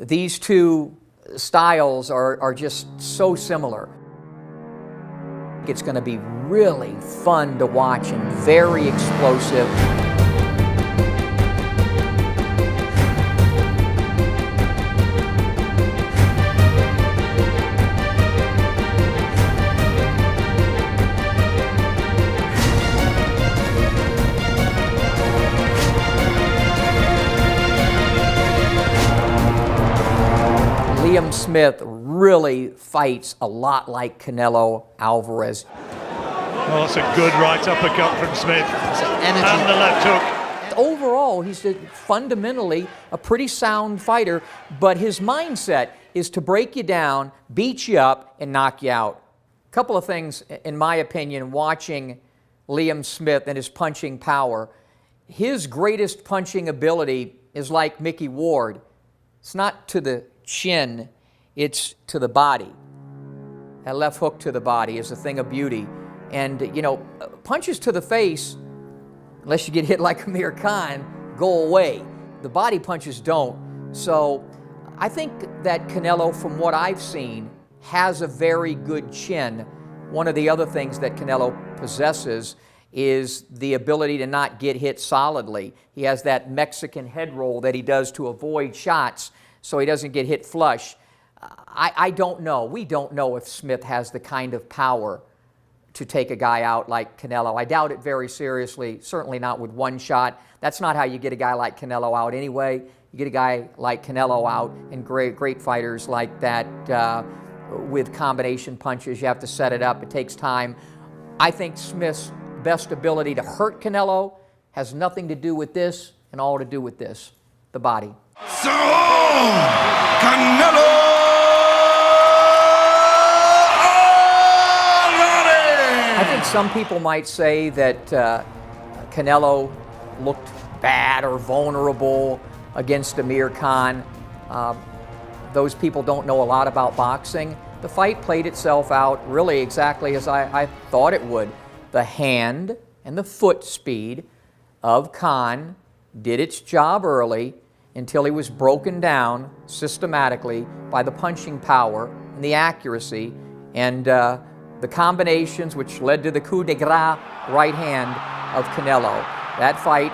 these two styles are just so similar. It's going to be really fun to watch and very explosive. Liam Smith really fights a lot like Canelo Alvarez. Well, that's a good right uppercut from Smith. And the left hook. Overall, he's fundamentally a pretty sound fighter, but his mindset is to break you down, beat you up, and knock you out. A couple of things, in my opinion, watching Liam Smith and his punching power. His greatest punching ability is like Mickey Ward. It's not to the chin, it's to the body. That left hook to the body is a thing of beauty. And, you know, punches to the face, unless you get hit like Amir Khan, go away. The body punches don't. So I think that Canelo, from what I've seen, has a very good chin. One of the other things that Canelo possesses is the ability to not get hit solidly. He has that Mexican head roll that he does to avoid shots so he doesn't get hit flush. I don't know. We don't know if Smith has the kind of power to take a guy out like Canelo. I doubt it very seriously, certainly not with one shot. That's not how you get a guy like Canelo out anyway. You get a guy like Canelo out, and great fighters like that with combination punches. You have to set it up. It takes time. I think Smith's best ability to hurt Canelo has nothing to do with this and all to do with this, the body. So, Canelo! I think some people might say that Canelo looked bad or vulnerable against Amir Khan. Those people don't know a lot about boxing. The fight played itself out really exactly as I thought it would. The hand and the foot speed of Khan did its job early until he was broken down systematically by the punching power and the accuracy and the combinations which led to the coup de grace right hand of Canelo. That fight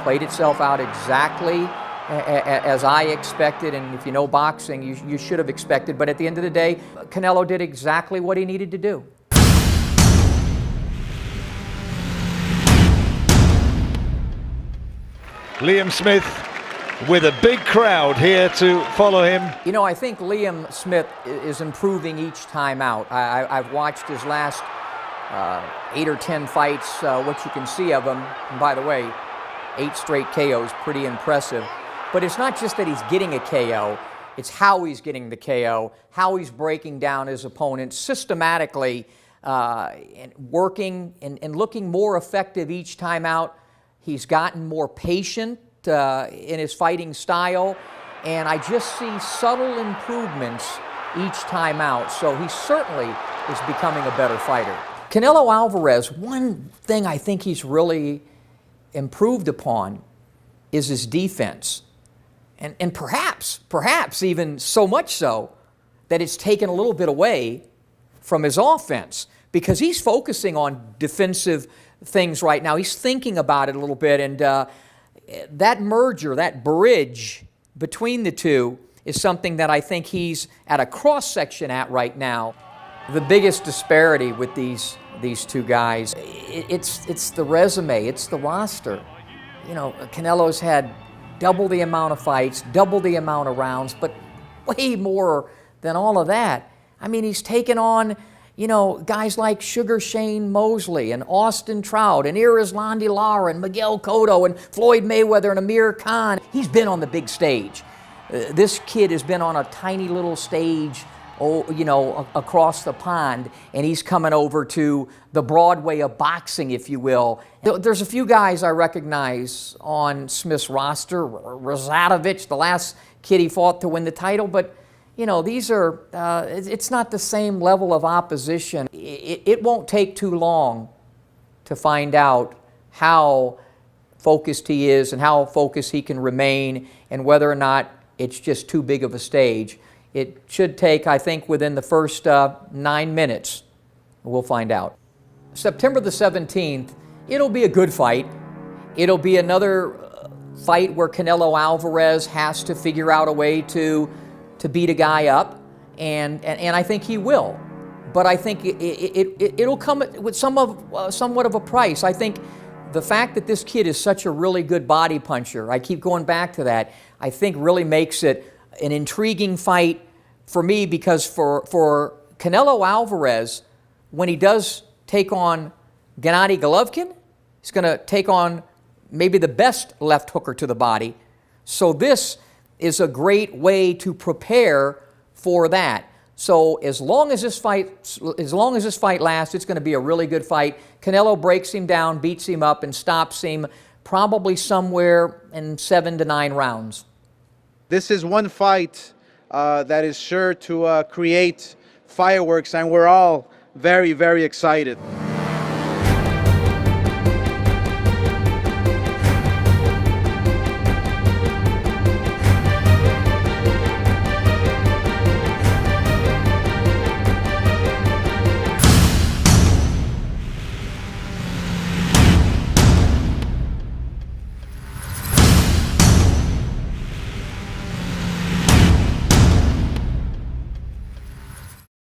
played itself out exactly as I expected, and if you know boxing, you should have expected, but at the end of the day, Canelo did exactly what he needed to do. Liam Smith with a big crowd here to follow him. You know, I think Liam Smith is improving each time out. I've watched his last 8 or 10 fights, what you can see of him. And by the way, 8 straight KOs, pretty impressive. But it's not just that he's getting a KO, it's how he's getting the KO, how he's breaking down his opponent systematically, and working and looking more effective each time out. He's gotten more patient in his fighting style, and I just see subtle improvements each time out, so he certainly is becoming a better fighter. Canelo Alvarez, one thing I think he's really improved upon is his defense, and perhaps even so much so that it's taken a little bit away from his offense, because he's focusing on defensive things right now. He's thinking about it a little bit, and that merger, that bridge between the two is something that I think he's at a cross-section at right now. The biggest disparity with these two guys, it's the resume, it's the roster. You know, Canelo's had double the amount of fights, double the amount of rounds, but way more than all of that. I mean, he's taken on, you know, guys like Sugar Shane Mosley and Austin Trout and Erislandy Lara and Miguel Cotto and Floyd Mayweather and Amir Khan. He's been on the big stage. This kid has been on a tiny little stage, you know, across the pond, and he's coming over to the Broadway of boxing, if you will. There's a few guys I recognize on Smith's roster. Razadovich, the last kid he fought to win the title, but you know, these are, it's not the same level of opposition. It won't take too long to find out how focused he is and how focused he can remain and whether or not it's just too big of a stage. It should take, I think, within the first 9 minutes. We'll find out. September the 17th, it'll be a good fight. It'll be another fight where Canelo Alvarez has to figure out a way to beat a guy up, and I think he will. But I think it'll come with somewhat of a price. I think the fact that this kid is such a really good body puncher, I keep going back to that, I think really makes it an intriguing fight for me, because for Canelo Alvarez, when he does take on Gennady Golovkin, he's going to take on maybe the best left hooker to the body. So this is a great way to prepare for that. So as long as this fight lasts, it's going to be a really good fight. Canelo breaks him down, beats him up, and stops him probably somewhere in 7 to 9 rounds. This is one fight that is sure to create fireworks, and we're all very, very excited.